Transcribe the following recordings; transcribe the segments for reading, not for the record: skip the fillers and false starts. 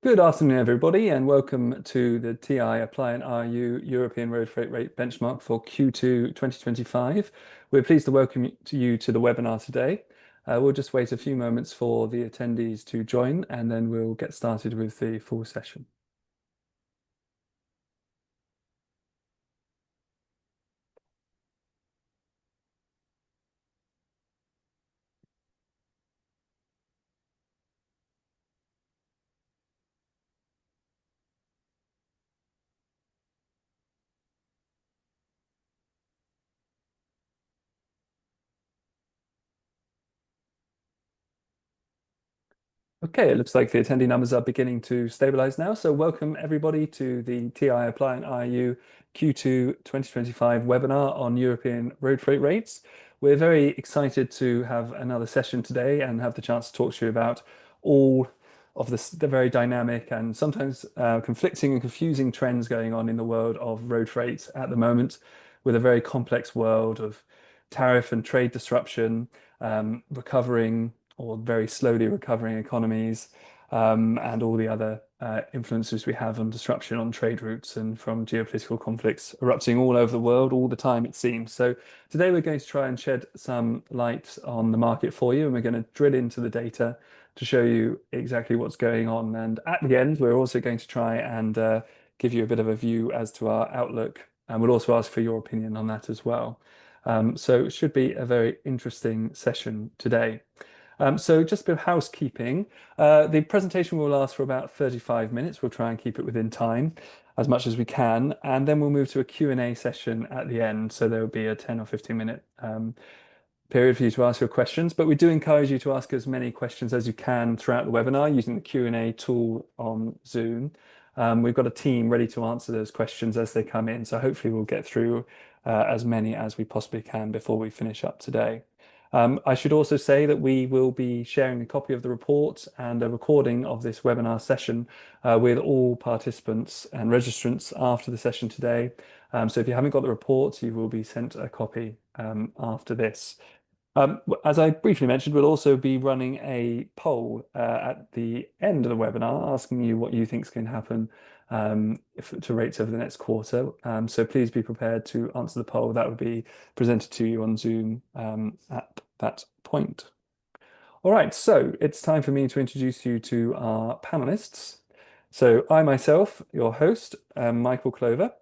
Good afternoon, everybody, and welcome to the TI Apply and IRU European Road Freight Rate Benchmark for Q2 2025. We're pleased to welcome you to the webinar today. We'll just wait a few moments for the attendees to join, and then we'll get started with the full session. Okay, it looks like the attendee numbers are beginning to stabilize now. So welcome everybody to the TI Apply and IRU Q2 2025 webinar on European road freight rates. We're very excited to have another session today and have the chance to talk to you about all of the very dynamic and sometimes conflicting and confusing trends going on in the world of road freight at the moment, with a very complex world of tariff and trade disruption, recovering or very slowly recovering economies, and all the other influences we have on disruption on trade routes and from geopolitical conflicts erupting all over the world all the time, it seems. So today we're going to try and shed some light on the market for you, and we're going to drill into the data to show you exactly what's going on. And at the end, we're also going to try and give you a bit of a view as to our outlook, and we'll also ask for your opinion on that as well. So it should be a very interesting session today. So just a bit of housekeeping. The presentation will last for about 35 minutes. We'll try and keep it within time as much as we can. And then we'll move to a Q&A session at the end. So there will be a 10 or 15 minute period for you to ask your questions. But we do encourage you to ask as many questions as you can throughout the webinar using the Q&A tool on Zoom. We've got a team ready to answer those questions as they come in. So hopefully we'll get through as many as we possibly can before we finish up today. I should also say that we will be sharing a copy of the report and a recording of this webinar session with all participants and registrants after the session today. So if you haven't got the report, you will be sent a copy after this. As I briefly mentioned, we'll also be running a poll at the end of the webinar, asking you what you think is going to happen to rates over the next quarter. So please be prepared to answer the poll. That will be presented to you on Zoom at that point. All right, so it's time for me to introduce you to our panelists. So I myself, your host, Michael Clover,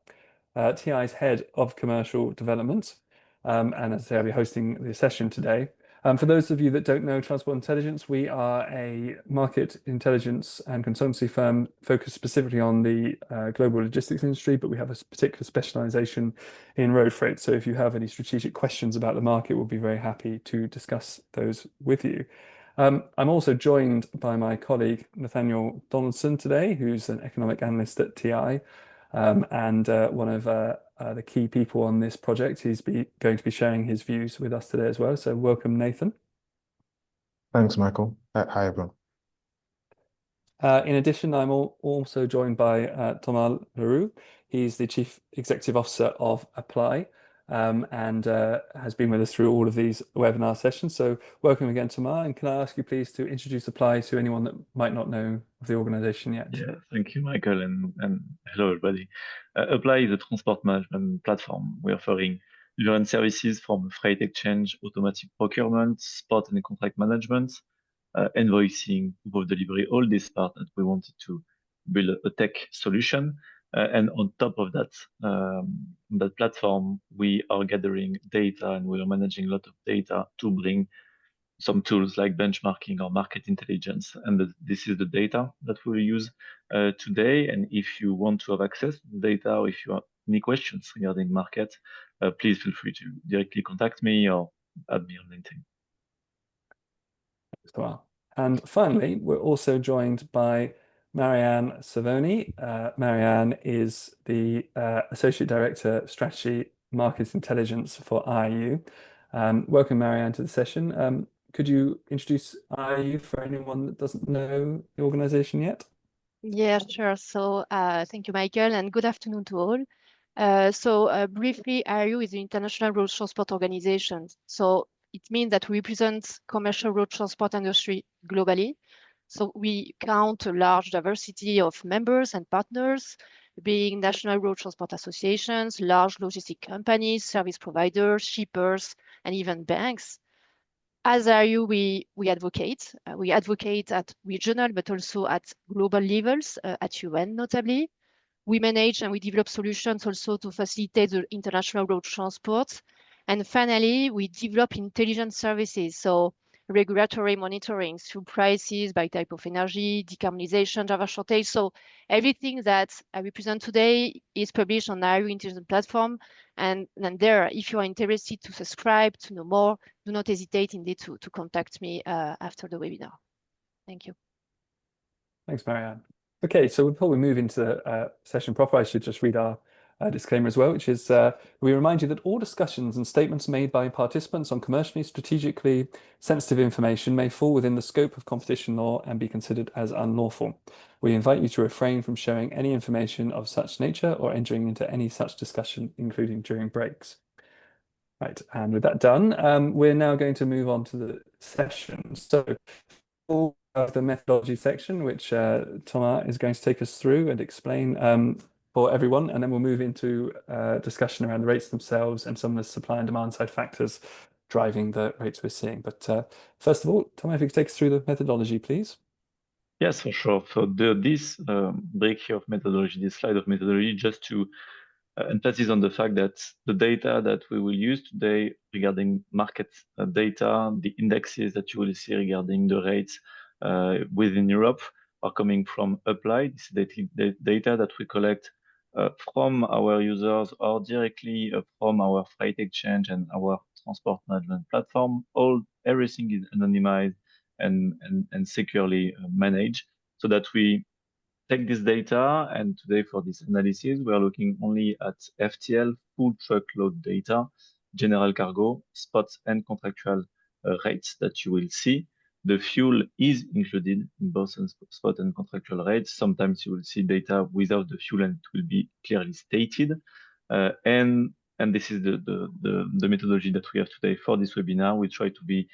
TI's Head of Commercial Development. And as I say, I'll be hosting the session today. For those of you that don't know Transport Intelligence, we are a market intelligence and consultancy firm focused specifically on the global logistics industry, but we have a particular specialization in road freight. So if you have any strategic questions about the market, we'll be very happy to discuss those with you. I'm also joined by my colleague, Nathaniel Donaldson today, who's an economic analyst at TI. And one of the key people on this project. He's going to be sharing his views with us today as well. So welcome, Nathan. Thanks, Michael. Hi, everyone. In addition, I'm also joined by Thomas Leroux. He's the Chief Executive Officer of Upply, and has been with us through all of these webinar sessions. So welcome again, Thomas. And can I ask you please to introduce Upply to anyone that might not know of the organization yet? Yeah, thank you, Michael, and hello, everybody. Upply is a transport management platform. We're offering different services from freight exchange, automatic procurement, spot and contract management, invoicing, proof of delivery, all these parts that we wanted to build a tech solution. And on top of that, that platform, we are gathering data and we are managing a lot of data to bring some tools like benchmarking or market intelligence. And this is the data that we'll use today. And if you want to have access to the data, or if you have any questions regarding market, please feel free to directly contact me or add me on LinkedIn. Well, and finally, we're also joined by Marianne Savoni. Marianne is the Associate Director, Strategy Market Intelligence for IRU. Welcome, Marianne, to the session. Could you introduce IRU for anyone that doesn't know the organization yet? Yeah, sure. So thank you, Michael, and good afternoon to all. Briefly, IRU is the International Road Transport Organization. So it means that we represent commercial road transport industry globally. So we count a large diversity of members and partners, being national road transport associations, large logistic companies, service providers, shippers, and even banks. As IRU, we advocate. We advocate at regional, but also at global levels, at UN notably. We manage and we develop solutions also to facilitate the international road transport. And finally, we develop intelligent services, so regulatory monitoring through prices by type of energy, decarbonization, driver shortage. So everything that I represent today is published on IRU Intelligent Platform. And then there, if you are interested to subscribe, to know more, do not hesitate indeed to contact me after the webinar. Thank you. Thanks, Marianne. Okay, so before we move into the session proper, I should just read our disclaimer as well, which is we remind you that all discussions and statements made by participants on commercially, strategically sensitive information may fall within the scope of competition law and be considered as unlawful. We invite you to refrain from sharing any information of such nature or entering into any such discussion, including during breaks. Right, and with that done, we're now going to move on to the session. So of the methodology section, which Thomas is going to take us through and explain for everyone, and then we'll move into discussion around the rates themselves and some of the supply and demand side factors driving the rates we're seeing. But first of all, Thomas, if you could take us through the methodology, please. Yes, for sure. So this break here of methodology, this slide of methodology, just to emphasis on the fact that the data that we will use today regarding market data, the indexes that you will see regarding the rates within Europe are coming from Upply. This is data that we collect from our users or directly from our freight exchange and our transport management platform. Everything is anonymized and securely managed so that we take this data, and today for this analysis, we are looking only at FTL, full truckload data, general cargo, spot and contractual rates that you will see. The fuel is included in both spot and contractual rates. Sometimes you will see data without the fuel and it will be clearly stated. And this is the methodology that we have today for this webinar. We try to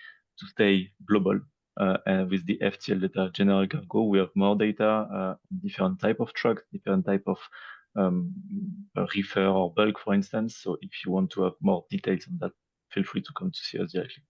stay global. And with the FTL data, general cargo, we have more data, different type of trucks, different type of reefer or bulk, for instance. So if you want to have more details on that, feel free to come to see us directly.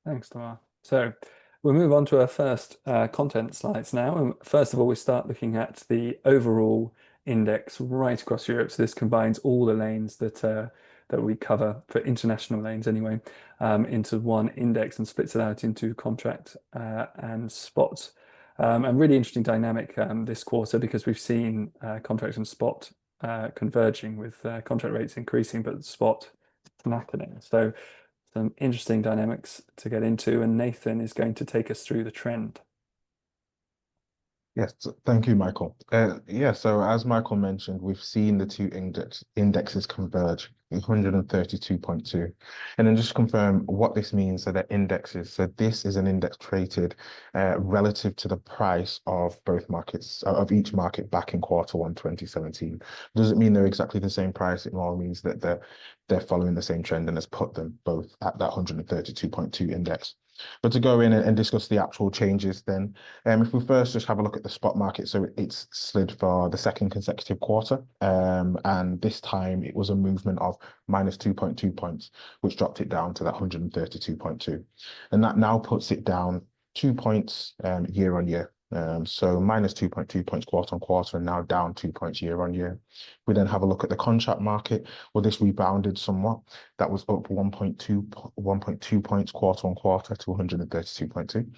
Thanks, Thomas. So we'll move on to our first content slides now. And first of all, we start looking at the overall index right across Europe. So this combines all the lanes that we cover for international lanes anyway, into one index and splits it out into contract and spot. And really interesting dynamic this quarter because we've seen contract and spot converging with contract rates increasing, but spot slackening. So some interesting dynamics to get into, and Nathan is going to take us through the trend. Yes, thank you, Michael. Yeah, so as Michael mentioned, we've seen the two indexes converge, 132.2. And then just to confirm what this means, so the indexes. So this is an index traded relative to the price of both markets, of each market back in Q1 2017. Doesn't mean they're exactly the same price. It all means that they're following the same trend and has put them both at that 132.2 index. But to go in and discuss the actual changes then, if we first just have a look at the spot market, so it's slid for the second consecutive quarter, and this time it was a movement of minus 2.2 points, which dropped it down to that 132.2. And that now puts it down 2 points year on year. So minus 2.2 points quarter on quarter and now down 2 points year on year. We then have a look at the contract market. Well, this rebounded somewhat. That was up 1.2 points quarter on quarter to 132.2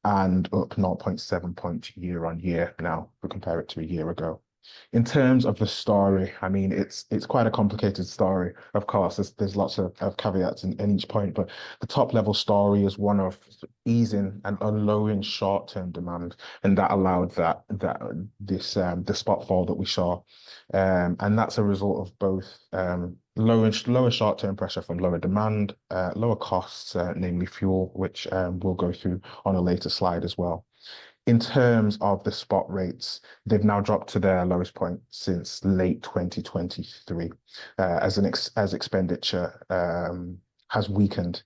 and up 0.7 points year on year now, if we compare it to a year ago. In terms of the story, I mean, it's quite a complicated story. Of course, there's lots of caveats in each point, but the top level story is one of easing and lowering short-term demand, and that allowed the spot fall that we saw, and that's a result of both lower short-term pressure from lower demand, lower costs, namely fuel, which we'll go through on a later slide as well. In terms of the spot rates, they've now dropped to their lowest point since late 2023 as expenditure has weakened.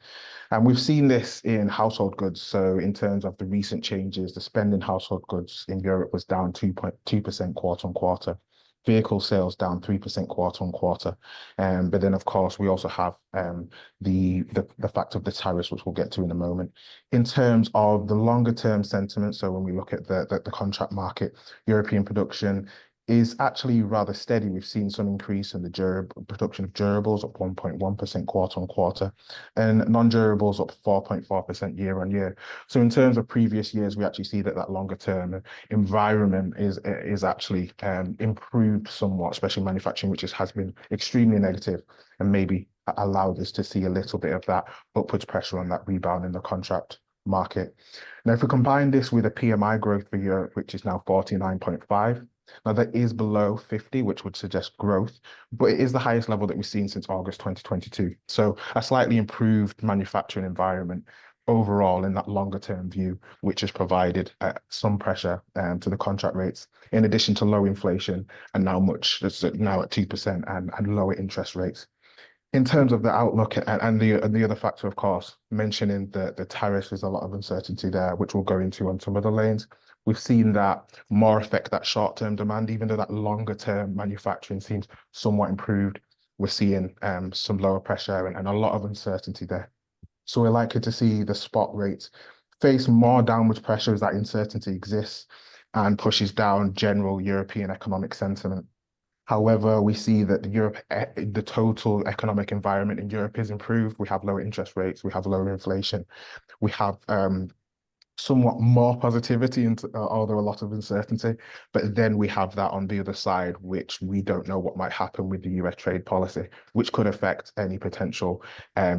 And we've seen this in household goods. So in terms of the recent changes, the spend in household goods in Europe was down 2.2% quarter on quarter. Vehicle sales down 3% quarter on quarter. But then, of course, we also have the fact of the tariffs, which we'll get to in a moment. In terms of the longer term sentiment, so when we look at the contract market, European production is actually rather steady. We've seen some increase in the production of durables up 1.1% quarter on quarter, and non-durables up 4.4% year on year. So in terms of previous years, we actually see that longer term environment is actually improved somewhat, especially manufacturing, which has been extremely negative, and maybe allowed us to see a little bit of that upwards pressure on that rebound in the contract market. Now, if we combine this with a PMI growth for Europe, which is now 49.5, now that is below 50, which would suggest growth, but it is the highest level that we've seen since August 2022. So a slightly improved manufacturing environment overall in that longer term view, which has provided some pressure to the contract rates, in addition to low inflation and now at 2% and lower interest rates. In terms of the outlook and the other factor, of course, mentioning the tariffs, there's a lot of uncertainty there, which we'll go into on some other lanes. We've seen that more affect that short-term demand, even though that longer-term manufacturing seems somewhat improved. We're seeing some lower pressure and a lot of uncertainty there. So we're likely to see the spot rates face more downward pressure as that uncertainty exists and pushes down general European economic sentiment. However, we see that the total economic environment in Europe is improved. We have lower interest rates, we have lower inflation, we have somewhat more positivity, although a lot of uncertainty. But then we have that on the other side, which we don't know what might happen with the US trade policy, which could affect any potential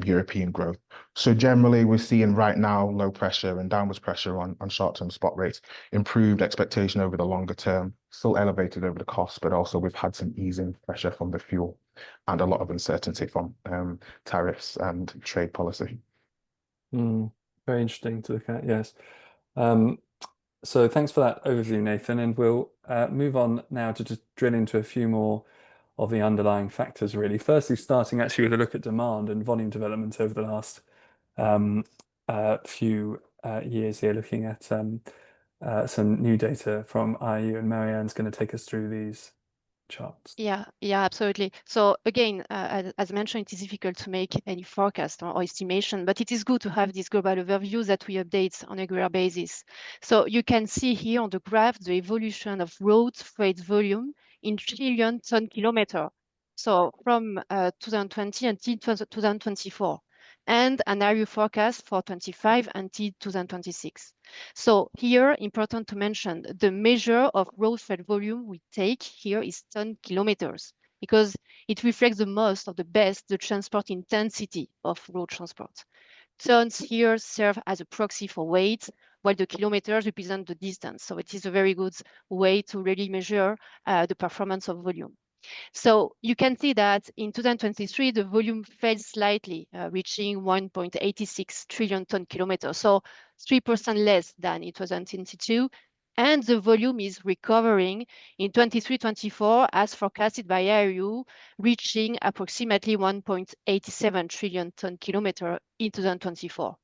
European growth. So generally, we're seeing right now low pressure and downwards pressure on short-term spot rates, improved expectation over the longer term, still elevated over the cost, but also we've had some easing pressure from the fuel and a lot of uncertainty from tariffs and trade policy. Very interesting to look at, yes. So thanks for that overview, Nathan, and we'll move on now to just drill into a few more of the underlying factors, really. Firstly, starting actually with a look at demand and volume development over the last few years here, looking at some new data from IRU, and Marianne's going to take us through these charts. Yeah, absolutely. So again, as mentioned, it is difficult to make any forecast or estimation, but it is good to have this global overview that we update on a regular basis. So you can see here on the graph the evolution of road freight volume in trillion ton kilometer. So from 2020 until 2024, and an IRU forecast for 25 until 2026. So here, important to mention, the measure of road freight volume we take here is ton kilometers, because it reflects the most of the best the transport intensity of road transport. Tons here serve as a proxy for weight, while the kilometers represent the distance. So it is a very good way to really measure the performance of volume. So you can see that in 2023, the volume fell slightly, reaching 1.86 trillion ton kilometers, so 3% less than in 2022. And the volume is recovering in 23-24 as forecasted by IRU, reaching approximately 1.87 trillion ton kilometer in 2024.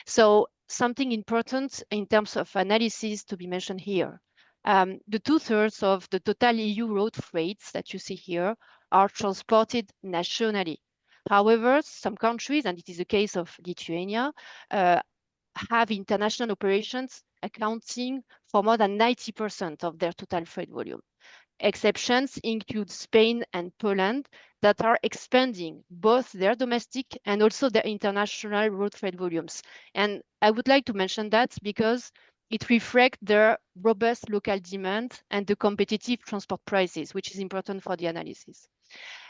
So something important in terms of analysis to be mentioned here. The 2/3 of the total EU road freights that you see here are transported nationally. However, some countries, and it is the case of Lithuania, have international operations accounting for more than 90% of their total freight volume. Exceptions include Spain and Poland that are expanding both their domestic and also their international road freight volumes. And I would like to mention that because it reflects their robust local demand and the competitive transport prices, which is important for the analysis.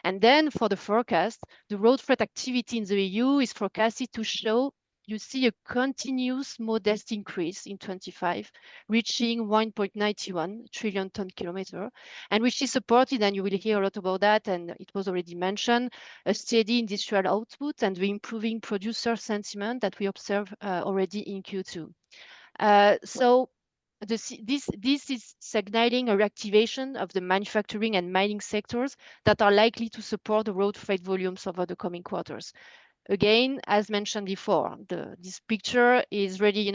And then for the forecast, the road freight activity in the EU is forecasted to show, you see, a continuous modest increase in 25, reaching 1.91 trillion ton kilometer, and which is supported, and you will hear a lot about that, and it was already mentioned, a steady industrial output and the improving producer sentiment that we observe already in Q2. So this is signaling a reactivation of the manufacturing and mining sectors that are likely to support the road freight volumes over the coming quarters. Again, as mentioned before, this picture is really,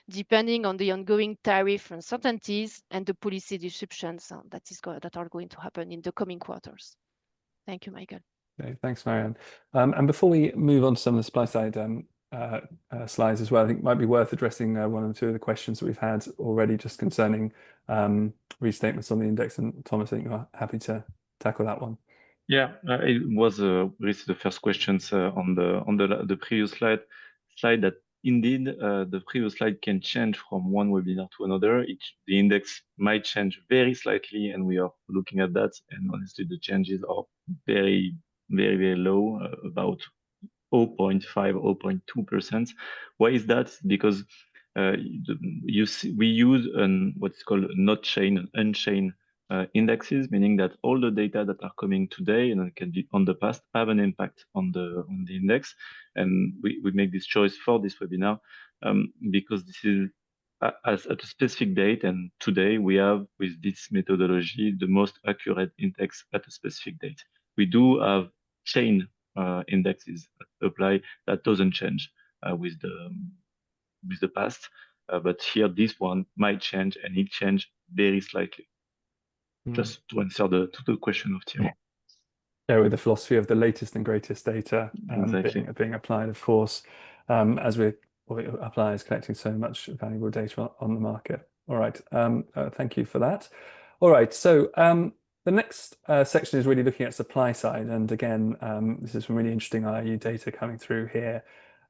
depending on the ongoing tariff uncertainties and the policy disruptions that are going to happen in the coming quarters. Thank you, Michael. Okay, thanks, Marianne. And before we move on to some of the supply side slides as well, I think it might be worth addressing one or two of the questions that we've had already just concerning restatements on the index. And Thomas, I think you're happy to tackle that one. Yeah, it was really the first questions on the previous slide that indeed the previous slide can change from one webinar to another. The index might change very slightly, and we are looking at that. And honestly, the changes are very, very, very low, about 0.5, 0.2%. Why is that? Because we use what's called not chain, unchained indexes, meaning that all the data that are coming today and can be on the past have an impact on the index. And we make this choice for this webinar because this is at a specific date, and today we have, with this methodology, the most accurate index at a specific date. We do have chain indexes apply that doesn't change with the past, but here this one might change, and it changed very slightly. Just to answer to the question of Thierry. Yeah, with the philosophy of the latest and greatest data Exactly. being applied, of course, as we apply is collecting so much valuable data on the market. All right, thank you for that. All right, so the next section is really looking at supply side, and again, this is some really interesting IRU data coming through here,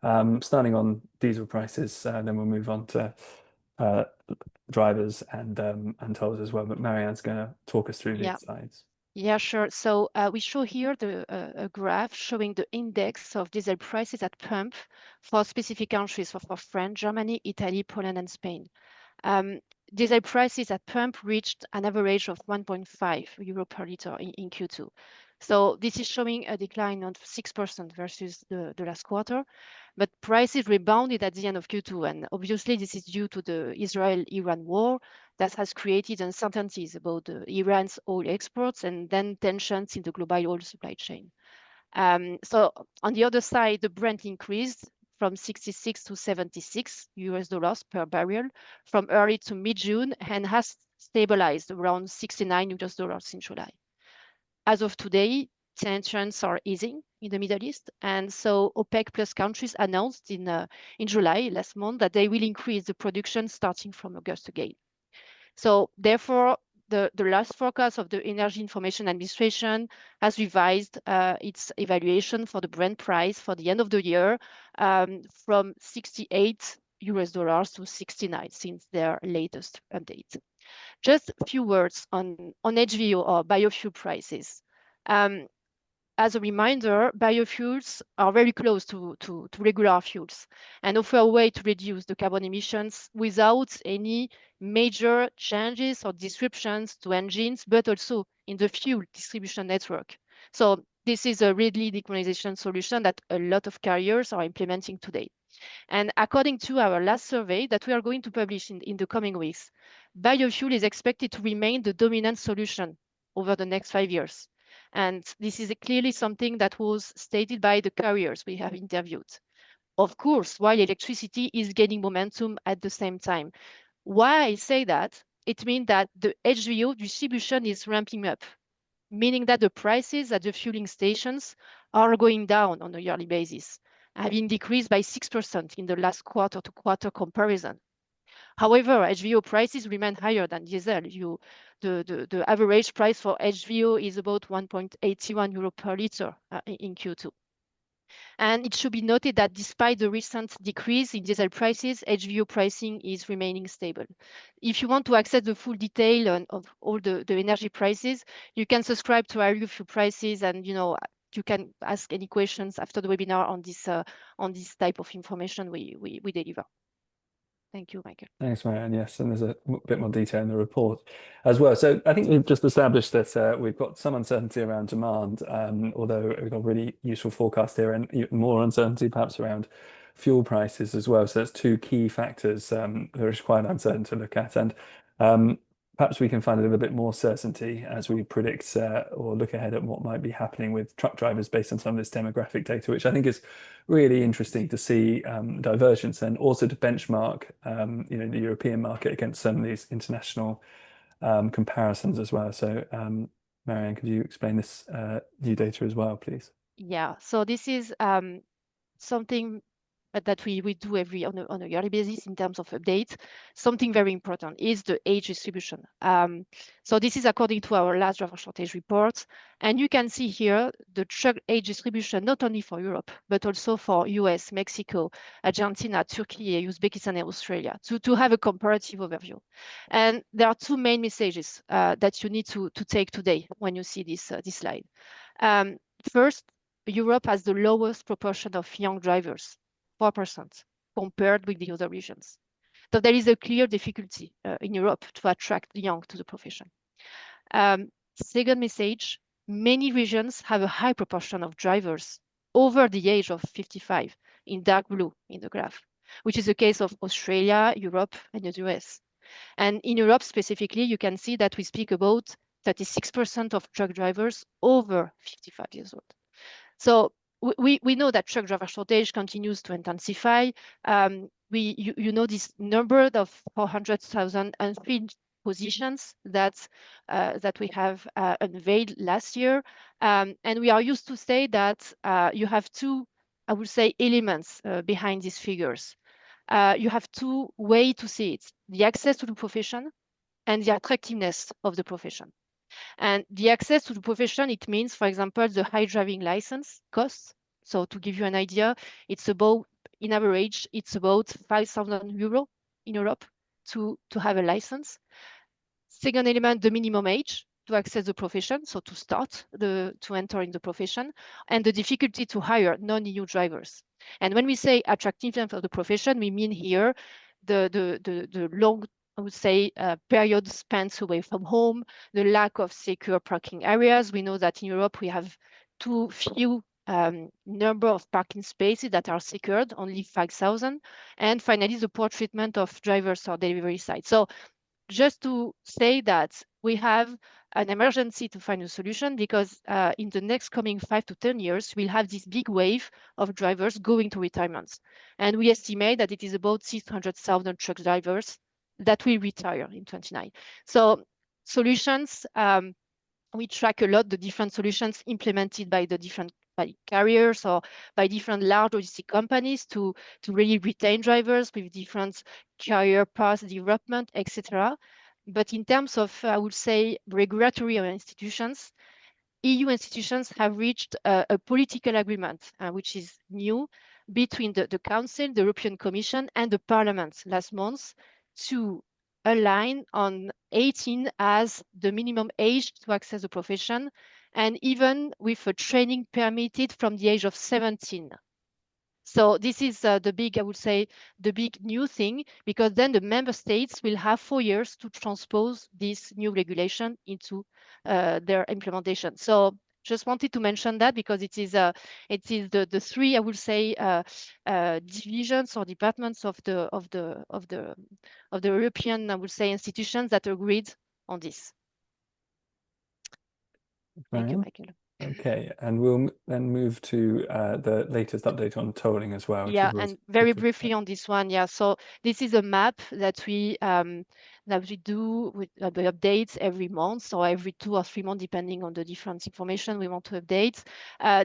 starting on diesel prices, then we'll move on to drivers and tolls as well. But Marianne's going to talk us through these slides. Yeah, sure. So we show here a graph showing the index of diesel prices at pump for specific countries, for France, Germany, Italy, Poland, and Spain. Diesel prices at pump reached an average of 1.5 euro per liter in Q2. So this is showing a decline of 6% versus the last quarter, but prices rebounded at the end of Q2. And obviously this is due to the Israel-Iran war that has created uncertainties about Iran's oil exports and then tensions in the global oil supply chain. So on the other side, the Brent increased from 66 to 76 US dollars per barrel from early to mid-June and has stabilized around 69 US dollars in July. As of today, tensions are easing in the Middle East, and so OPEC plus countries announced in July last month that they will increase the production starting from August again. So therefore, the last forecast of the Energy Information Administration has revised its evaluation for the Brent price for the end of the year from 68 US dollars to 69 since their latest update. Just a few words on HVO or biofuel prices. As a reminder, biofuels are very close to regular fuels and offer a way to reduce the carbon emissions without any major changes or disruptions to engines, but also in the fuel distribution network. So this is a readily decarbonization solution that a lot of carriers are implementing today. And according to our last survey that we are going to publish in the coming weeks, biofuel is expected to remain the dominant solution over the next 5 years. And this is clearly something that was stated by the carriers we have interviewed. Of course, while electricity is gaining momentum at the same time. Why I say that? It means that the HVO distribution is ramping up, meaning that the prices at the fueling stations are going down on a yearly basis, having decreased by 6% in the last quarter-to-quarter comparison. However, HVO prices remain higher than diesel. The average price for HVO is about 1.81 euro per liter in Q2. And it should be noted that despite the recent decrease in diesel prices, HVO pricing is remaining stable. If you want to access the full detail of all the energy prices, you can subscribe to IRU fuel prices, and you can ask any questions after the webinar on this type of information we deliver. Thank you, Michael. Thanks, Marianne. Yes, and there's a bit more detail in the report as well. So I think we've just established that we've got some uncertainty around demand, although we've got a really useful forecast here, and even more uncertainty perhaps around fuel prices as well. So that's two key factors that are quite uncertain to look at. And perhaps we can find a little bit more certainty as we predict or look ahead at what might be happening with truck drivers based on some of this demographic data, which I think is really interesting to see divergence and also to benchmark the European market against some of these international comparisons as well. So Marianne, could you explain this new data as well, please? Yeah, so this is something that we do on a yearly basis in terms of updates. Something very important is the age distribution. So this is according to our last driver shortage report. And you can see here the truck age distribution, not only for Europe, but also for US, Mexico, Argentina, Turkey, Uzbekistan, and Australia, to have a comparative overview. And there are two main messages that you need to take today when you see this slide. First, Europe has the lowest proportion of young drivers, 4%, compared with the other regions. So there is a clear difficulty in Europe to attract young to the profession. Second message, many regions have a high proportion of drivers over the age of 55, in dark blue in the graph, which is the case of Australia, Europe, and the US. And in Europe specifically, you can see that we speak about 36% of truck drivers over 55 years old. So we know that truck driver shortage continues to intensify. You know this number of 400,000 unfilled positions that we have unveiled last year, and we are used to say that you have two, I would say, elements behind these figures. You have two ways to see it: the access to the profession and the attractiveness of the profession. And the access to the profession, it means, for example, the high driving license costs. So to give you an idea, it's about, in average, it's about 5,000 euro in Europe to have a license. Second element, the minimum age to access the profession, so to enter in the profession, and the difficulty to hire non-EU drivers. And when we say attractiveness of the profession, we mean here the long, I would say, period spent away from home, the lack of secure parking areas. We know that in Europe we have too few number of parking spaces that are secured, only 5,000. And finally, the poor treatment of drivers or delivery sites. So just to say that we have an emergency to find a solution, because in the next coming 5 to 10 years, we'll have this big wave of drivers going to retirements. And we estimate that it is about 600,000 truck drivers that will retire in 2029. So solutions, we track a lot the different solutions implemented by the different carriers or by different large logistic companies to really retain drivers with different carrier path development, etc. But in terms of, I would say, regulatory institutions, EU institutions have reached a political agreement, which is new, between the Council, the European Commission, and the Parliament last month to align on 18 as the minimum age to access the profession, and even with a training permitted from the age of 17. So this is the big, I would say, the big new thing, because then the member states will have 4 years to transpose this new regulation into their implementation. So just wanted to mention that, because it is the three, I would say, divisions or departments of the European, I would say, institutions that agreed on this. Thank you, Michael. Okay, and we'll then move to the latest update on tolling as well. Yeah, and very briefly on this one. Yeah, so this is a map that we do with the updates every month, so every 2 or 3 months, depending on the different information we want to update.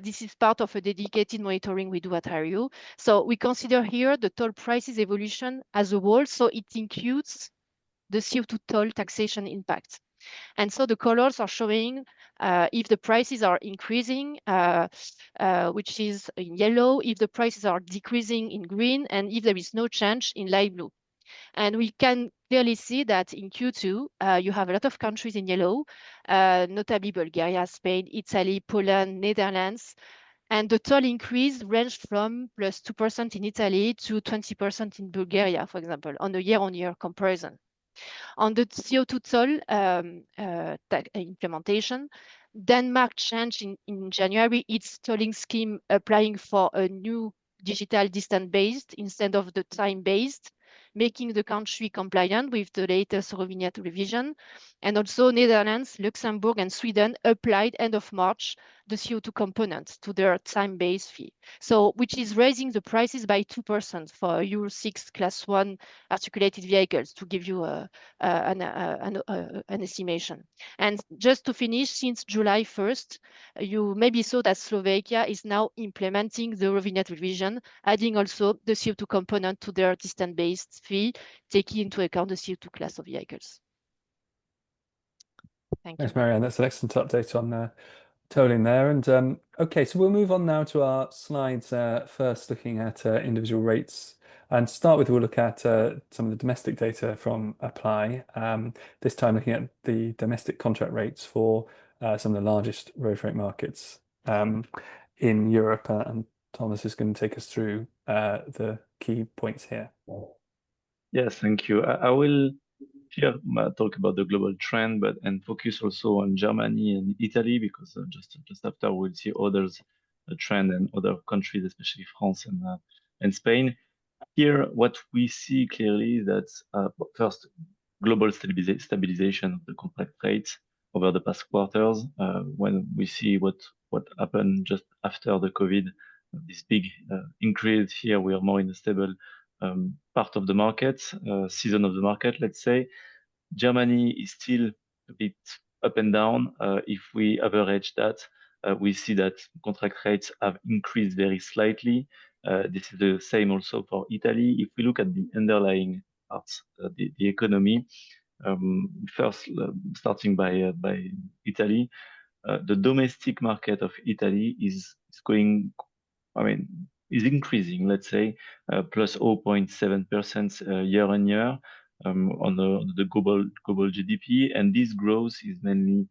This is part of a dedicated monitoring we do at IRU. So we consider here the toll prices evolution as a whole, so it includes the CO2 toll taxation impact. And so the colors are showing if the prices are increasing, which is in yellow, if the prices are decreasing in green, and if there is no change in light blue. And we can clearly see that in Q2, you have a lot of countries in yellow, notably Bulgaria, Spain, Italy, Poland, Netherlands. And the toll increase ranged from plus 2% in Italy to 20% in Bulgaria, for example, on a year-on-year comparison. On the CO2 toll implementation, Denmark changed in January its tolling scheme, applying for a new digital distance-based instead of the time-based, making the country compliant with the latest Eurovignette revision. And also Netherlands, Luxembourg, and Sweden applied end of March the CO2 component to their time-based fee. So, which is raising the prices by 2% for Euro 6 Class 1 articulated vehicles, to give you an estimation. And just to finish, since July 1st, you maybe saw that Slovakia is now implementing the Eurovignette revision, adding also the CO2 component to their distance-based fee, taking into account the CO2 class of vehicles. Thank Thanks, you. Marianne. That's an excellent update on tolling there. And okay, so we'll move on now to our slides, first looking at individual rates. And to start with, we'll look at some of the domestic data from Apply, this time looking at the domestic contract rates for some of the largest road freight markets in Europe. And Thomas is going to take us through the key points here. Yes, thank you. I will here talk about the global trend, and focus also on Germany and Italy, because just after we'll see others trend and other countries, especially France and Spain. Here, what we see clearly is that first, global stabilization of the contract rates over the past quarters. When we see what happened just after the COVID, this big increase here, we are more in a stable part of the market, season of the market, let's say. Germany is still a bit up and down. If we average that, we see that contract rates have increased very slightly. This is the same also for Italy. If we look at the underlying parts, the economy, first starting by Italy, the domestic market of Italy is going, is increasing, let's say, plus 0.7% year on year on the global GDP, and this growth is mainly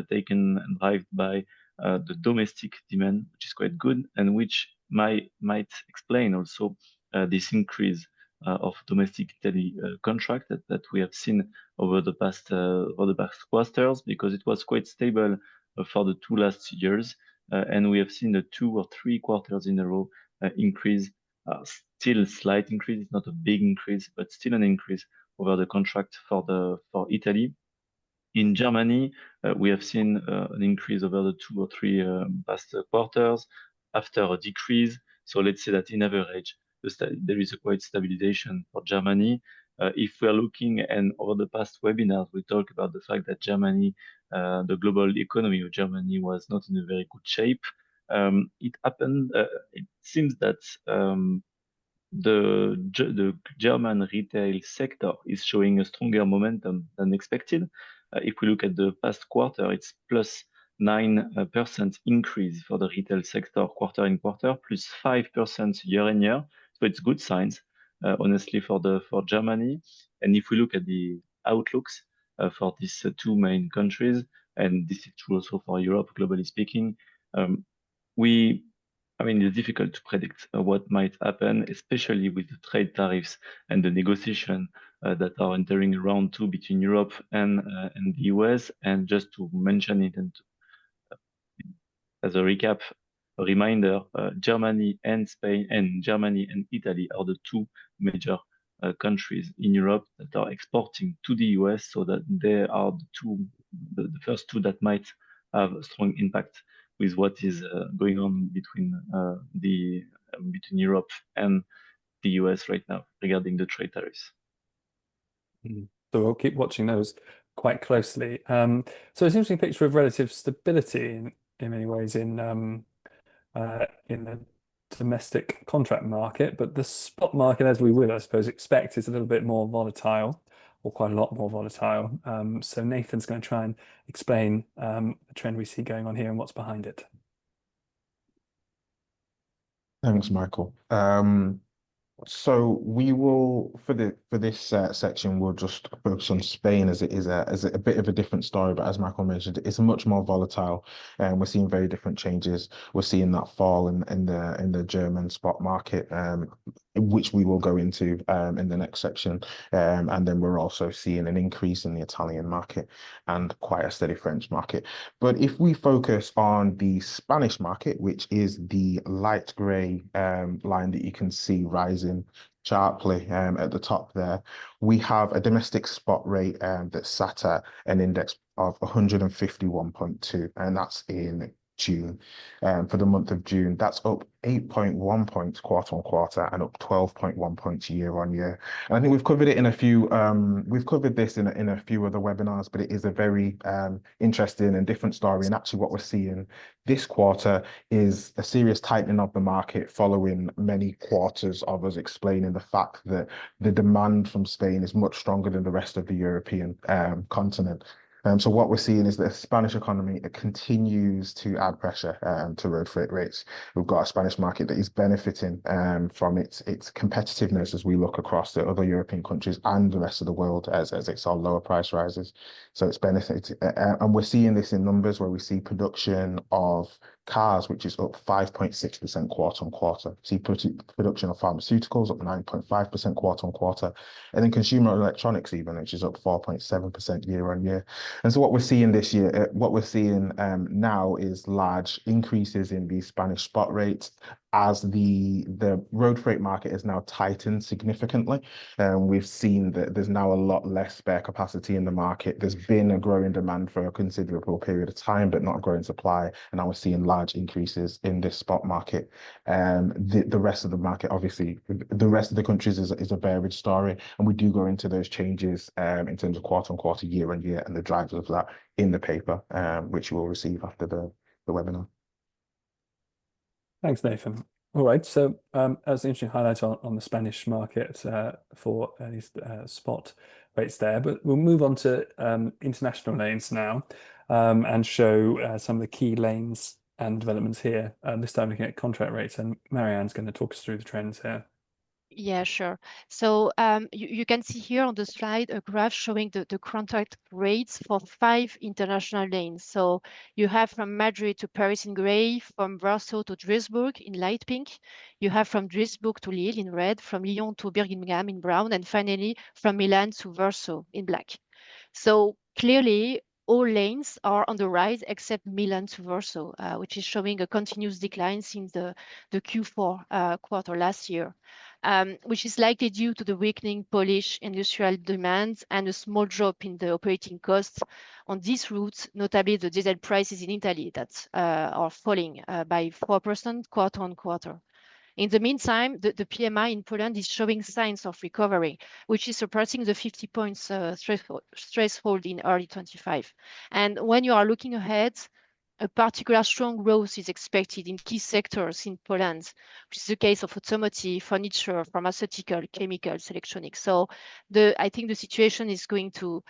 taken and driven by the domestic demand, which is quite good, and which might explain also this increase of domestic Italy contract that we have seen over the past quarters, because it was quite stable for the two last years, and we have seen the 2 or 3 quarters in a row increase. Still a slight increase, it's not a big increase, but still an increase over the contract for Italy. In Germany, we have seen an increase over the 2 or 3 past quarters after a decrease. So let's say that in average, there is a quite stabilization for Germany. If we are looking, and over the past webinars, we talked about the fact that Germany, the global economy of Germany was not in a very good shape. It happened, it seems that the German retail sector is showing a stronger momentum than expected. If we look at the past quarter, it's plus 9% increase for the retail sector quarter in quarter, plus 5% year on year. So it's good signs, honestly, for Germany. And if we look at the outlooks for these two main countries, and this is true also for Europe, globally speaking, it's difficult to predict what might happen, especially with the trade tariffs and the negotiation that are entering round 2 between Europe and the US. And just to mention it, and as a recap, a reminder, Germany and Spain, and Germany and Italy are the 2 major countries in Europe that are exporting to the US, so that they are the first 2 that might have a strong impact with what is going on between Europe and the US right now regarding the trade tariffs. So we'll keep watching those quite closely. So it's an interesting picture of relative stability in many ways in the domestic contract market, but the spot market, as we would, I suppose, expect, is a little bit more volatile, or quite a lot more volatile. So Nathan's going to try and explain the trend we see going on here and what's behind it. Thanks, Michael. So we will, for this section, we'll just focus on Spain, as it is a bit of a different story. But as Michael mentioned, it's much more volatile, and we're seeing very different changes. We're seeing that fall in the German spot market, which we will go into in the next section, and then we're also seeing an increase in the Italian market and quite a steady French market. But if we focus on the Spanish market, which is the light grey line that you can see rising sharply at the top there. We have a domestic spot rate that's sat at an index of 151.2, and that's in June. For the month of June, that's up 8.1 points quarter on quarter and up 12.1 points year on year. And I think we've covered it in a few, we've covered this in a few other webinars, but it is a very interesting and different story. And actually what we're seeing this quarter is a serious tightening of the market following many quarters of us explaining the fact that the demand from Spain is much stronger than the rest of the European continent. So what we're seeing is that the Spanish economy, it continues to add pressure to road freight rates. We've got a Spanish market that is benefiting from its competitiveness as we look across the other European countries and the rest of the world as it saw lower price rises. So it's benefited. And we're seeing this in numbers where we see production of cars, which is up 5.6% quarter on quarter. See production of pharmaceuticals up 9.5% quarter on quarter. And then consumer electronics even, which is up 4.7% year on year. And so what we're seeing this year, what we're seeing now is large increases in the Spanish spot rates as the road freight market is now tightened significantly. We've seen that there's now a lot less spare capacity in the market. There's been a growing demand for a considerable period of time, but not a growing supply. And now we're seeing large increases in this spot market. The rest of the market, obviously, the rest of the countries is a varied story. And we do go into those changes in terms of quarter on quarter, year on year, and the drivers of that in the paper, which you will receive after the webinar. Thanks, Nathan. All right, so as an interesting highlight on the Spanish market for these spot rates there, but we'll move on to international lanes now and show some of the key lanes and developments here. This time looking at contract rates, and Marianne's going to talk us through the trends here. Yeah, sure. So you can see here on the slide a graph showing the contract rates for 5 international lanes. So you have from Madrid to Paris in gray, from Warsaw to Duisburg in light pink. You have from Duisburg to Lille in red, from Lyon to Birmingham in brown, and finally from Milan to Warsaw in black. So clearly, all lanes are on the rise except Milan to Warsaw, which is showing a continuous decline since the Q4 quarter last year. Which is likely due to the weakening Polish industrial demand and a small drop in the operating costs on these routes, notably the diesel prices in Italy that are falling by 4% quarter on quarter. In the meantime, the PMI in Poland is showing signs of recovery, which is surpassing the 50 points threshold in early 25. And when you are looking ahead, a particular strong growth is expected in key sectors in Poland, which is the case of automotive, furniture, pharmaceutical, chemicals, electronics. So I think the situation is going to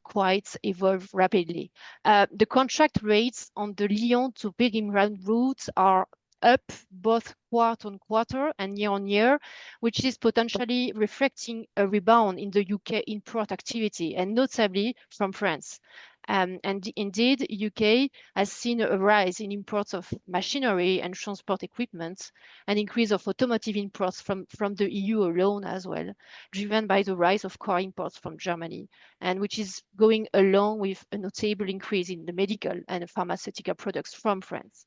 quite evolve rapidly. The contract rates on the Lyon to Birmingham routes are up both quarter on quarter and year on year, which is potentially reflecting a rebound in the UK import activity, and notably from France. And indeed, UK has seen a rise in imports of machinery and transport equipment, an increase of automotive imports from the EU alone as well, driven by the rise of car imports from Germany, and which is going along with a notable increase in the medical and pharmaceutical products from France.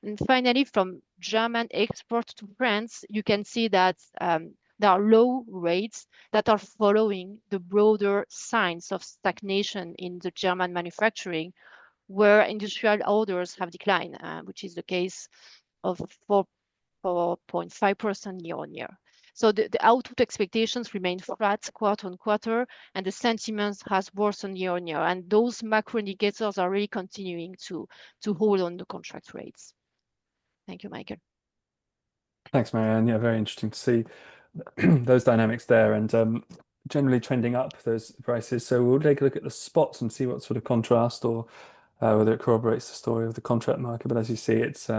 And finally, from German export to France, you can see that there are low rates that are following the broader signs of stagnation in the German manufacturing, where industrial orders have declined, which is the case of 4.5% year on year. So the output expectations remain flat quarter on quarter, and the sentiment has worsened year on year. And those macro indicators are really continuing to hold on the contract rates. Thank you, Michael. Thanks, Marianne. Yeah, very interesting to see those dynamics there, and generally trending up those prices. So we'll take a look at the spots and see what sort of contrast or whether it corroborates the story of the contract market. But as you see, it's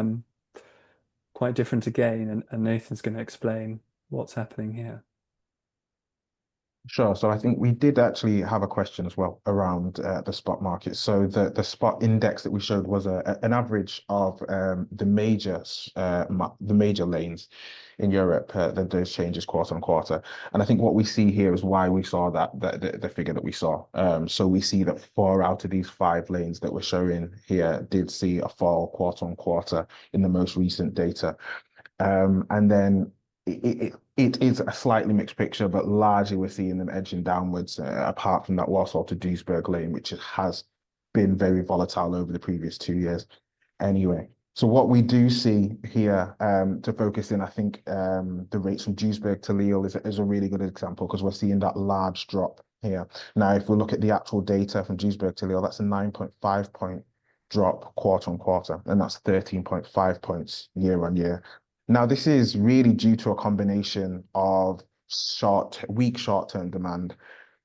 quite different again, and Nathan's going to explain what's happening here. Sure. So I think we did actually have a question as well around the spot market. So the spot index that we showed was an average of the major lanes in Europe that those changes quarter on quarter. And I think what we see here is why we saw the figure that we saw. So we see that 4 out of these 5 lanes that we're showing here did see a fall quarter on quarter in the most recent data. And then it is a slightly mixed picture, but largely we're seeing them edging downwards, apart from that Warsaw to Duisburg lane, which has been very volatile over the previous 2 years. Anyway, so what we do see here, to focus in, I think the rates from Duisburg to Lille is a really good example, because we're seeing that large drop here. Now, if we look at the actual data from Duisburg to Lille, that's a 9.5 point drop quarter on quarter, and that's 13.5 points year on year. Now, this is really due to a combination of weak short-term demand,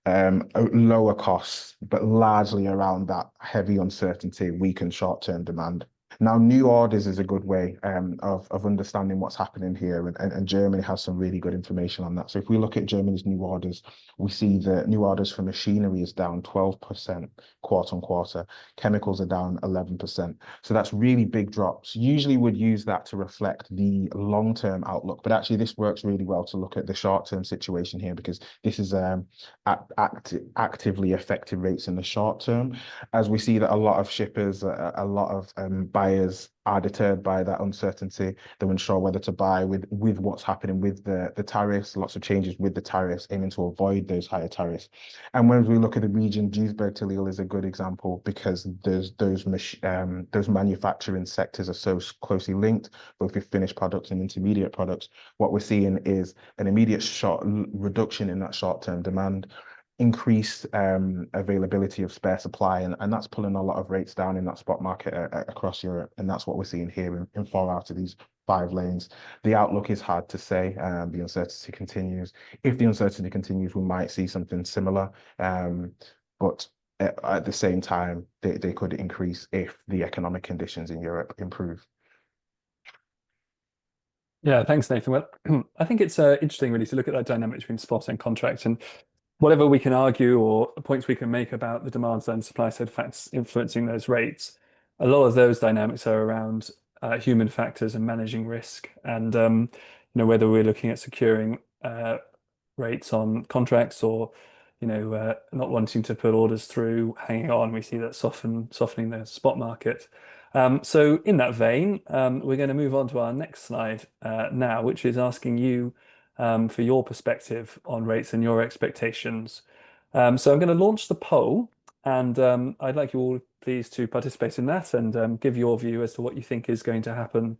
lower costs, but largely around that heavy uncertainty, weak and short-term demand. Now, new orders is a good way of understanding what's happening here, and Germany has some really good information on that. So if we look at Germany's new orders, we see that new orders for machinery is down 12% quarter on quarter. Chemicals are down 11%. So that's really big drops. Usually would use that to reflect the long-term outlook, but actually this works really well to look at the short-term situation here, because this is actively affected rates in the short term, as we see that a lot of shippers, a lot of buyers are deterred by that uncertainty. They're unsure whether to buy with what's happening with the tariffs, lots of changes with the tariffs, aiming to avoid those higher tariffs. And when we look at the region, Duisburg to Lille is a good example, because those manufacturing sectors are so closely linked, both with finished products and intermediate products. What we're seeing is an immediate reduction in that short-term demand, increased availability of spare supply, and that's pulling a lot of rates down in that spot market across Europe. And that's what we're seeing here in 4 out of these 5 lanes. The outlook is hard to say. The uncertainty continues. If the uncertainty continues, we might see something similar. But at the same time, they could increase if the economic conditions in Europe improve. Yeah, thanks, Nathan. Well, I think it's interesting really to look at that dynamic between spot and contract, and whatever we can argue or points we can make about the demand side and supply side factors influencing those rates, a lot of those dynamics are around human factors and managing risk. And whether we're looking at securing rates on contracts or not wanting to put orders through, hanging on, we see that softening the spot market. So in that vein, we're going to move on to our next slide now, which is asking you for your perspective on rates and your expectations. So I'm going to launch the poll, and I'd like you all please to participate in that and give your view as to what you think is going to happen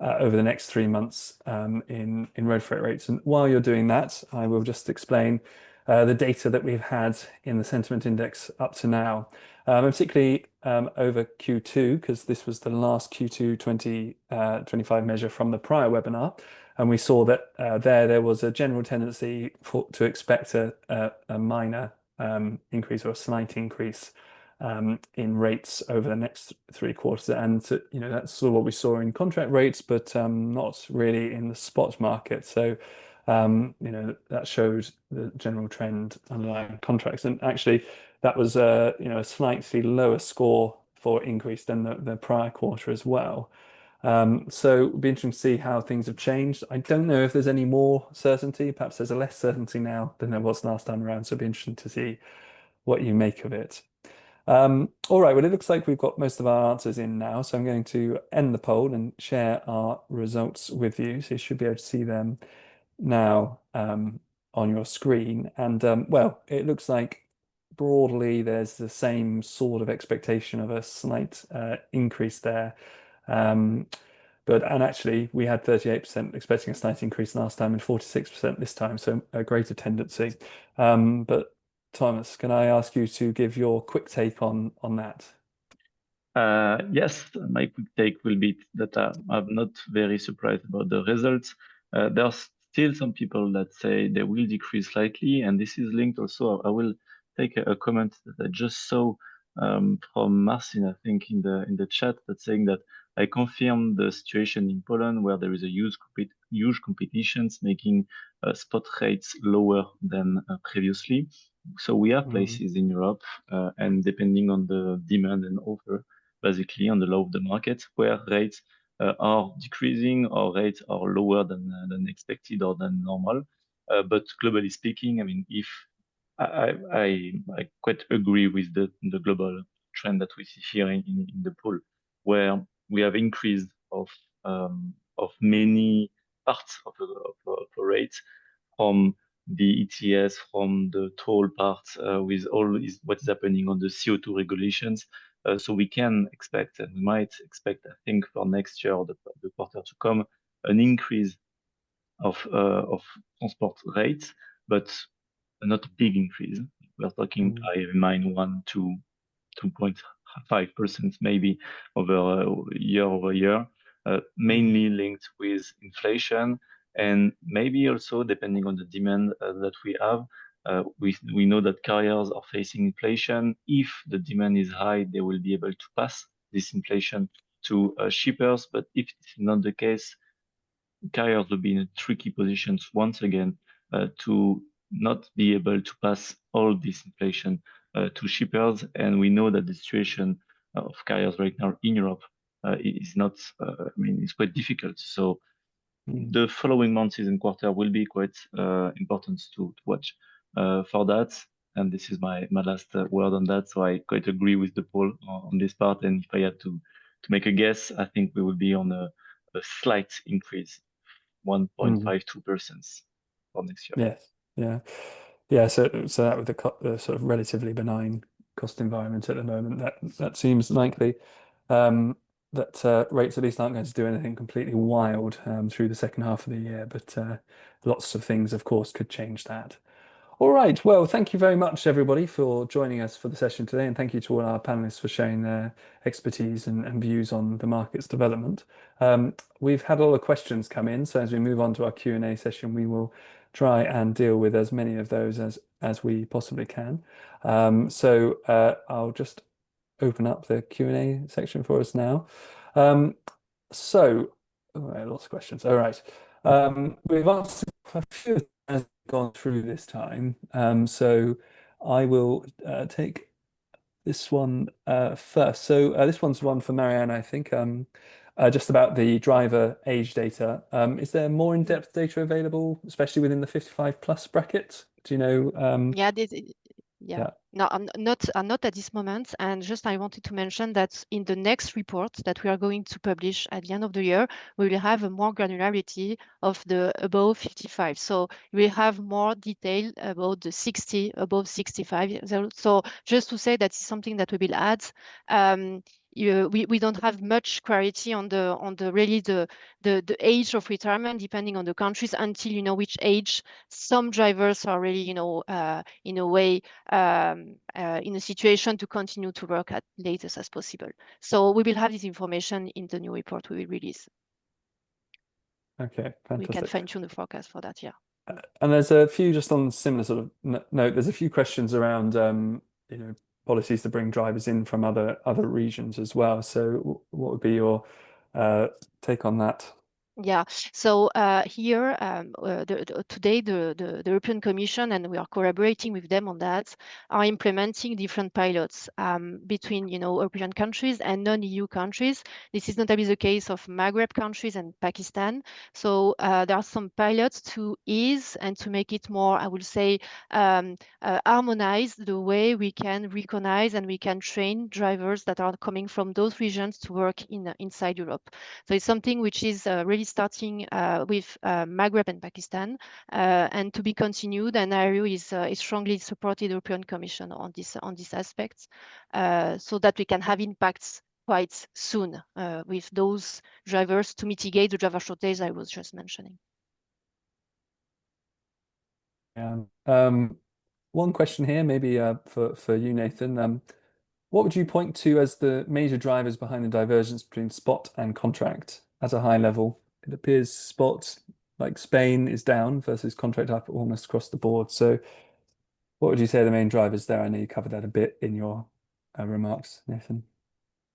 over the next 3 months in road freight rates. And while you're doing that, I will just explain the data that we've had in the sentiment index up to now, and particularly over Q2, because this was the last Q2 2025 measure from the prior webinar. And we saw that there was a general tendency to expect a minor increase or a slight increase in rates over the next 3 quarters. And that's sort of what we saw in contract rates, but not really in the spot market. So that showed the general trend underlying contracts. And actually, that was a slightly lower score for increase than the prior quarter as well. So it'll be interesting to see how things have changed. I don't know if there's any more certainty. Perhaps there's a less certainty now than there was last time around. So it'll be interesting to see what you make of it. All right, well, it looks like we've got most of our answers in now. So I'm going to end the poll and share our results with you. So you should be able to see them now on your screen. And well, it looks like broadly there's the same sort of expectation of a slight increase there. But actually, we had 38% expecting a slight increase last time and 46% this time, so a greater tendency. But Thomas, can I ask you to give your quick take on that? Yes, my quick take will be that I'm not very surprised about the results. There are still some people that say they will decrease slightly, and this is linked also. I will take a comment that I just saw from Marcin, I think, in the chat, that's saying that I confirm the situation in Poland where there is a huge competitions making spot rates lower than previously. So we have places in Europe, and depending on the demand and offer, basically on the low of the market, where rates are decreasing or rates are lower than expected or than normal. But globally speaking, I mean, if I quite agree with the global trend that we see here in the pool, where we have increase of many parts of a rate, from the ETS, from the toll part, with what is happening on the CO2 regulations. So we can expect, and we might expect, I think, for next year or the quarter to come, an increase of transport rates, but not a big increase. We're talking, I have in mind, 1 to 2.5% maybe over year, mainly linked with inflation, and maybe also depending on the demand that we have. We know that carriers are facing inflation. If the demand is high, they will be able to pass this inflation to shippers. But if it's not the case, carriers will be in a tricky positions once again to not be able to pass all this inflation to shippers. And we know that the situation of carriers right now in Europe is not, I mean, it's quite difficult. So the following months and quarter will be quite important to watch for that. And this is my last word on that. So I quite agree with the poll on this part. And if I had to make a guess, I think we will be on a slight increase, 1.52% for next year. Yes. Yeah. Yeah. So that with the sort of relatively benign cost environment at the moment, that seems likely. That rates at least aren't going to do anything completely wild through the second half of the year, but lots of things, of course, could change that. All right. Well, thank you very much, everybody, for joining us for the session today. And thank you to all our panelists for sharing their expertise and views on the market's development. We've had a lot of questions come in. So as we move on to our Q&A session, we will try and deal with as many of those as we possibly can. I'll just open up the Q&A section for us now. Lots of questions. All right. We've asked a few has gone through this time. So I will take this one first. So this one's one for Marianne, I think, just about the driver age data. Is there more in-depth data available, especially within the 55 plus bracket? Do you know? Yeah. No, I'm not at this moment. And just I wanted to mention that in the next report that we are going to publish at the end of the year, we will have a more granularity of the above 55. So we have more detail about the 60, above 65. So just to say that is something that we will add. We don't have much clarity on the really the age of retirement depending on the countries until you know which age some drivers are really in a way in a situation to continue to work at latest as possible. So we will have this information in the new report we will release. Okay, fantastic. We can fine tune the forecast for that, yeah. And there's a few just on similar sort of note. There's a few questions around policies to bring drivers in from other regions as well. So what would be your take on that? Yeah, so here today the European Commission, and we are collaborating with them on that, are implementing different pilots between European countries and non-EU countries. This is notably the case of Maghreb countries and Pakistan. So there are some pilots to ease and to make it more, I would say, harmonize the way we can recognize and we can train drivers that are coming from those regions to work inside Europe. So it's something which is really starting with Maghreb and Pakistan, and to be continued. And IRU is strongly supported the European Commission on these aspects, so that we can have impacts quite soon with those drivers to mitigate the driver shortage I was just mentioning. One question here, maybe for you, Nathan. What would you point to as the major drivers behind the divergence between spot and contract at a high level? It appears spot, like Spain, is down versus contract up almost across the board. So what would you say are the main drivers there? I know you covered that a bit in your remarks, Nathan.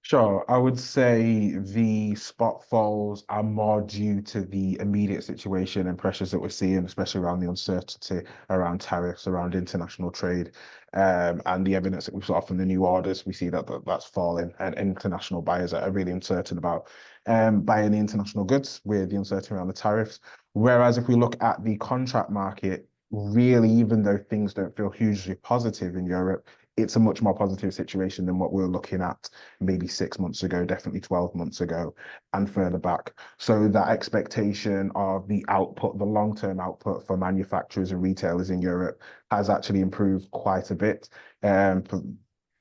Sure, I would say the spot falls are more due to the immediate situation and pressures that we're seeing, especially around the uncertainty around tariffs, around international trade, and the evidence that we saw from the new orders. We see that's falling, and international buyers are really uncertain about buying the international goods with the uncertainty around the tariffs. Whereas if we look at the contract market, really, even though things don't feel hugely positive in Europe, it's a much more positive situation than what we were looking at maybe 6 months ago, definitely 12 months ago, and further back. So that expectation of the output, the long-term output for manufacturers and retailers in Europe has actually improved quite a bit.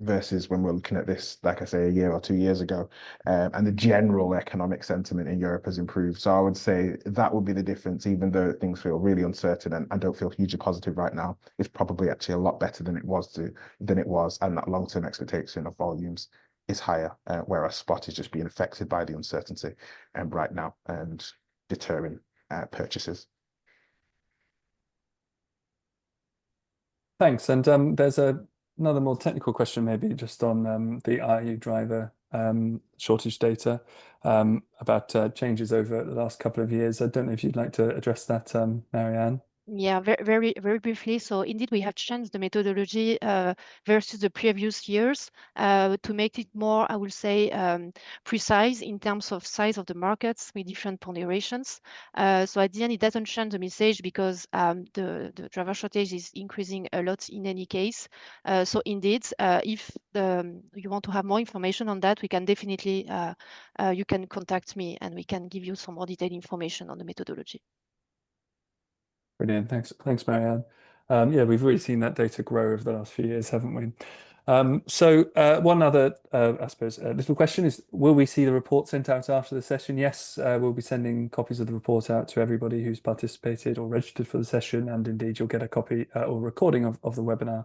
Versus when we're looking at this, like I say, a year or 2 years ago, and the general economic sentiment in Europe has improved. So I would say that would be the difference, even though things feel really uncertain and don't feel hugely positive right now. It's probably actually a lot better than it was, and that long-term expectation of volumes is higher, whereas spot is just being affected by the uncertainty right now and deterring purchases. Thanks. And there's another more technical question, maybe just on the IRU driver shortage data about changes over the last couple of years. I don't know if you'd like to address that, Marianne. Yeah, very briefly. So indeed, we have changed the methodology versus the previous years to make it more, I will say, precise in terms of size of the markets with different ponderations. So at the end, it doesn't change the message because the driver shortage is increasing a lot in any case. So indeed, if you want to have more information on that, we can definitely, you can contact me and we can give you some more detailed information on the methodology. Brilliant. Thanks, Marianne. Yeah, we've really seen that data grow over the last few years, haven't we? One other, I suppose, little question is, will we see the report sent out after the session? Yes, we'll be sending copies of the report out to everybody who's participated or registered for the session, and indeed you'll get a copy or recording of the webinar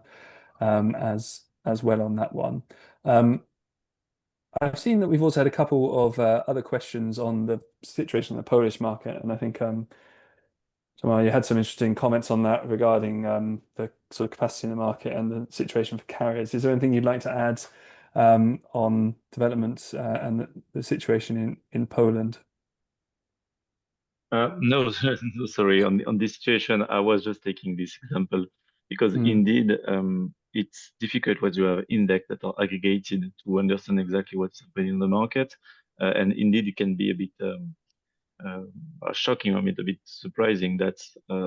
as well on that one. I've seen that we've also had a couple of other questions on the situation in the Polish market, and I think Jamal, you had some interesting comments on that regarding the sort of capacity in the market and the situation for carriers. Is there anything you'd like to add on developments and the situation in Poland? No, sorry. On this situation, I was just taking this example because indeed it's difficult when you have index that are aggregated to understand exactly what's happening in the market, and indeed it can be a bit shocking or a bit surprising that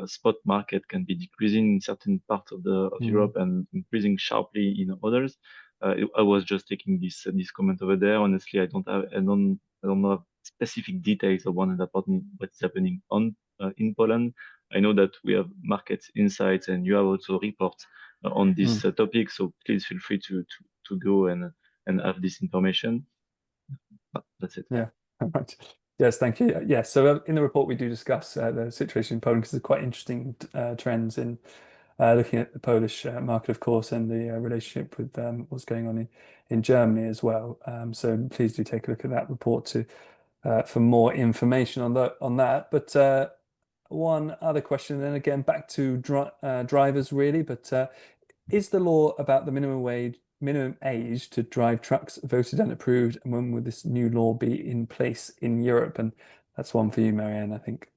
spot market can be decreasing in certain parts of Europe and increasing sharply in others. I was just taking this comment over there. Honestly, I don't know specific details of what's happening in Poland. I know that we have market insights and you have also reports on this topic. So please feel free to go and have this information. That's it. Yeah. Right. Yes, thank you. Yes, so in the report we do discuss the situation in Poland because there's quite interesting trends in looking at the Polish market, of course, and the relationship with what's going on in Germany as well. So please do take a look at that report for more information on that. But one other question, then again back to drivers really. But is the law about the minimum age to drive trucks voted and approved, and when will this new law be in place in Europe? And that's one for you, Marianne, I think.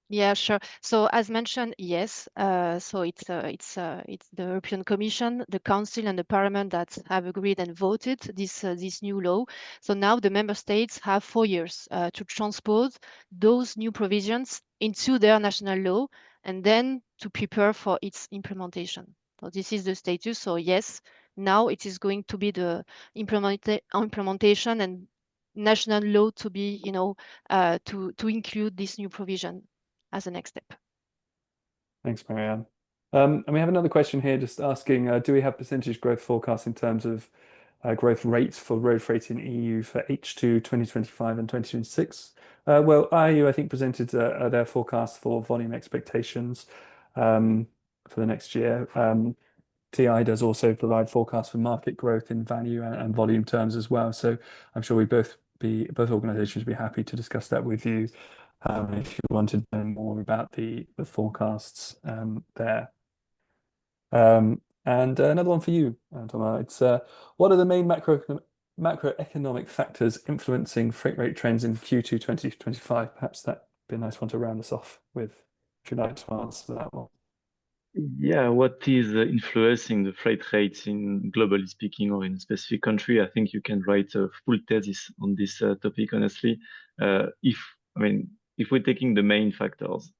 Yeah, sure. So as mentioned, yes. So it's the European Commission, the Council, and the Parliament that have agreed and voted this new law. So now the member states have 4 years to transpose those new provisions into their national law, and then to prepare for its implementation. So this is the status. So yes, now it is going to be the implementation and national law to be, to include this new provision as a next step. Thanks, Marianne. And we have another question here just asking, do we have percentage growth forecasts in terms of growth rates for road freight in EU for H2 2025 and 2026? Well, IRU, I think, presented their forecast for volume expectations for the next year. TI does also provide forecasts for market growth in value and volume terms as well. So I'm sure both organizations would be happy to discuss that with you if you wanted to know more about the forecasts there. And another one for you, Thomas. It's what are the main macroeconomic factors influencing freight rate trends in Q2 2025? Perhaps that'd be a nice one to round us off with, if you'd like to answer that one. Yeah, what is influencing the freight rates in globally speaking or in a specific country? I think you can write a full thesis on this topic, honestly. If we're taking the main factors,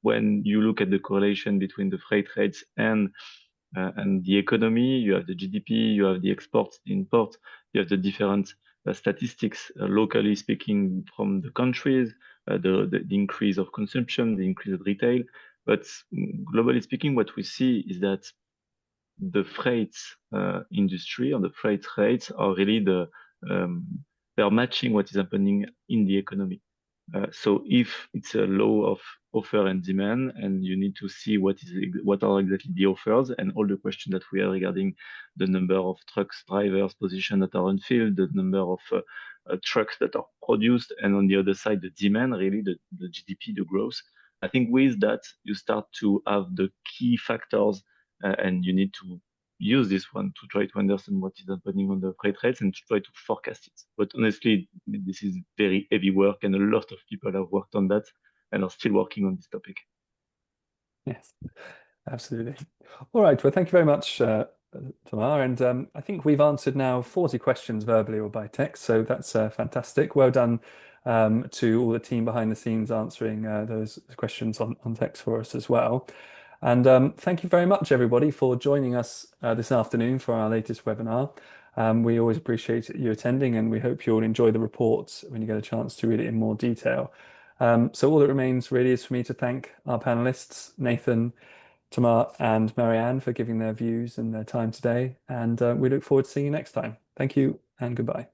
when you look at the correlation between the freight rates and the economy, you have the GDP, you have the exports, the imports, you have the different statistics, locally speaking, from the countries, the increase of consumption, the increase of retail. But globally speaking, what we see is that the freight industry or the freight rates are really they're matching what is happening in the economy. So if it's a law of offer and demand, and you need to see what are exactly the offers, and all the questions that we have regarding the number of trucks, drivers, position that are on field, the number of trucks that are produced, and on the other side, the demand, really the GDP, the growth. I think with that, you start to have the key factors, and you need to use this one to try to understand what is happening on the freight rates and to try to forecast it. But honestly, this is very heavy work, and a lot of people have worked on that and are still working on this topic. Yes, absolutely. All right. Well, thank you very much, Tamar. And I think we've answered now 40 questions verbally or by text. So that's fantastic. Well done to all the team behind the scenes answering those questions on text for us as well. And thank you very much, everybody, for joining us this afternoon for our latest webinar. We always appreciate you attending, and we hope you'll enjoy the reports when you get a chance to read it in more detail. So all that remains really is for me to thank our panelists, Nathan, Tamar, and Marianne, for giving their views and their time today. And we look forward to seeing you next time. Thank you and goodbye.